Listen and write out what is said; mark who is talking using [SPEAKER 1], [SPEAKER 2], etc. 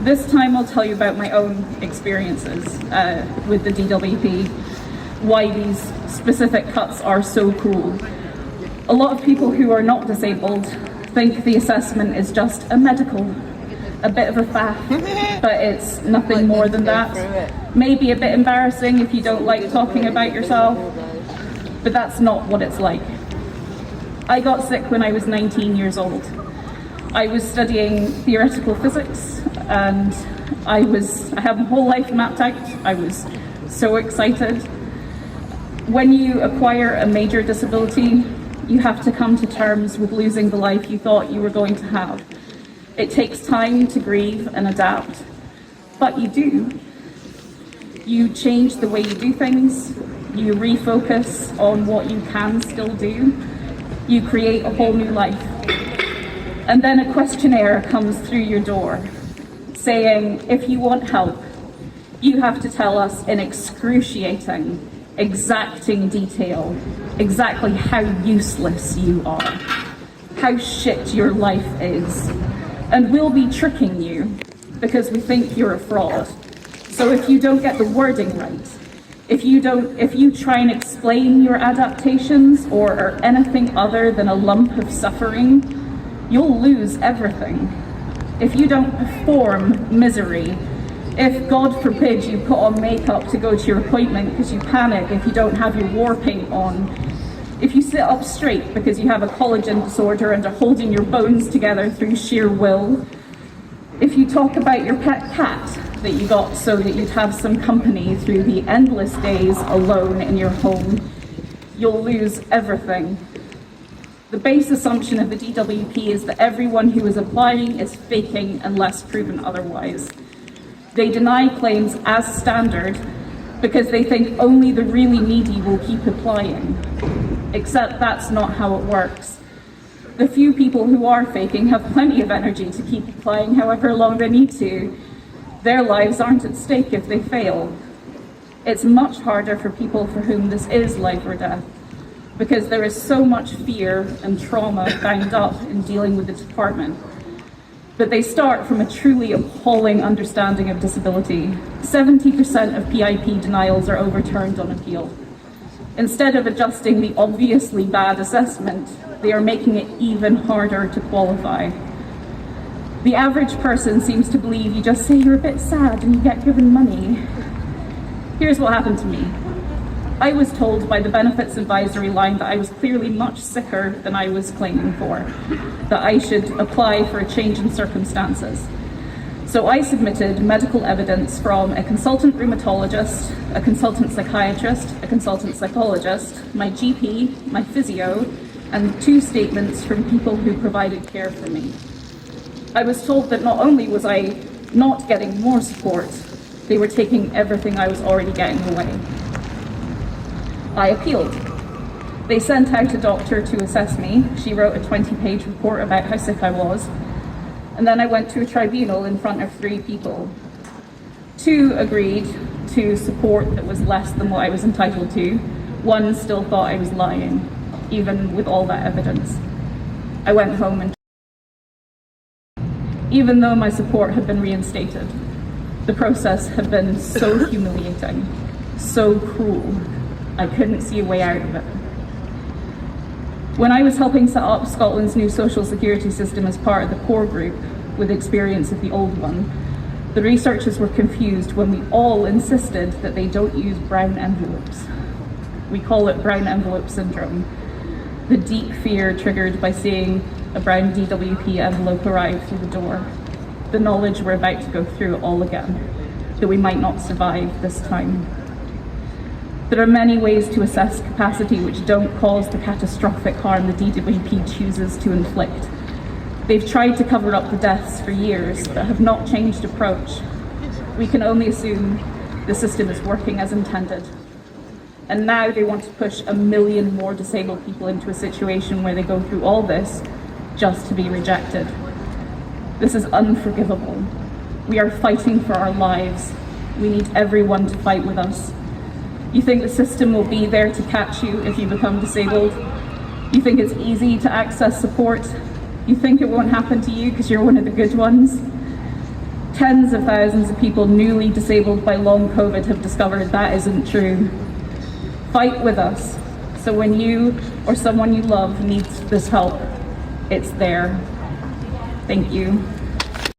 [SPEAKER 1] This time I'll tell you about my own experiences with the DWP, why these specific cuts are so cruel. A lot of people who are not disabled think the assessment is just a bit of a faff, but it's nothing more than that. Maybe a bit embarrassing if you don't like talking about yourself, but that's not what it's like. I got sick when I was 19 years old. I was studying theoretical physics and I had my whole life mapped out. I was so excited. When you acquire a major disability, you have to come to terms with losing the life you thought you were going to have. It takes time to grieve and adapt, but you do. You change the way you do things, you refocus on what you can still do, you create a whole new life. And then a questionnaire comes through your door saying, if you want help, you have to tell us in excruciating, exacting detail exactly how useless you are, how shit your life is. And we'll be tricking you because we think you're a fraud. So if you don't get the wording right, if you try and explain your adaptations or are anything other than a lump of suffering, you'll lose everything. If you don't perform misery, if God forbid you put on makeup to go to your appointment because you panic if you don't have your war paint on, if you sit up straight because you have a collagen disorder and are holding your bones together through sheer will, if you talk about your pet cat that you got so that you'd have some company through the endless days alone in your home, you'll lose everything. The base assumption of the DWP is that everyone who is applying is faking unless proven otherwise. They deny claims as standard because they think only the really needy will keep applying. Except that's not how it works. The few people who are faking have plenty of energy to keep applying however long they need to. Their lives aren't at stake if they fail. It's much harder for people for whom this is life or death, because there is so much fear and trauma bound up in dealing with the department. But they start from a truly appalling understanding of disability. 70% of PIP denials are overturned on appeal. Instead of adjusting the obviously bad assessment, they are making it even harder to qualify. The average person seems to believe you just say you're a bit sad and you get given money. Here's what happened to me. I was told by the benefits advisory line that I was clearly much sicker than I was claiming for, that I should apply for a change in circumstances. So I submitted medical evidence from a consultant rheumatologist, a consultant psychiatrist, a consultant psychologist, my GP, my physio, and 2 statements from people who provided care for me. I was told that not only was I not getting more support, they were taking everything I was already getting away. I appealed. They sent out a doctor to assess me. She wrote a 20-page report about how sick I was. And then I went to a tribunal in front of 3 people. 2 agreed to support that was less than what I was entitled to. 1 still thought I was lying, even with all that evidence. I went home and even though my support had been reinstated, the process had been so humiliating, so cruel. I couldn't see a way out of it. When I was helping set up Scotland's new social security system as part of the core group with experience of the old one, the researchers were confused when we all insisted that they don't use brown envelopes. We call it brown envelope syndrome. The deep fear triggered by seeing a brown DWP envelope arrive through the door. The knowledge we're about to go through it all again, that we might not survive this time. There are many ways to assess capacity which don't cause the catastrophic harm the DWP chooses to inflict. They've tried to cover up the deaths for years, but have not changed approach. We can only assume the system is working as intended. And now they want to push 1 million more disabled people into a situation where they go through all this just to be rejected. This is unforgivable. We are fighting for our lives. We need everyone to fight with us. You think the system will be there to catch you if you become disabled? You think it's easy to access support? You think it won't happen to you because you're one of the good ones? tens of thousands of people newly disabled by long COVID have discovered that isn't true. Fight with us, so when you or someone you love needs this help, it's there. Thank you.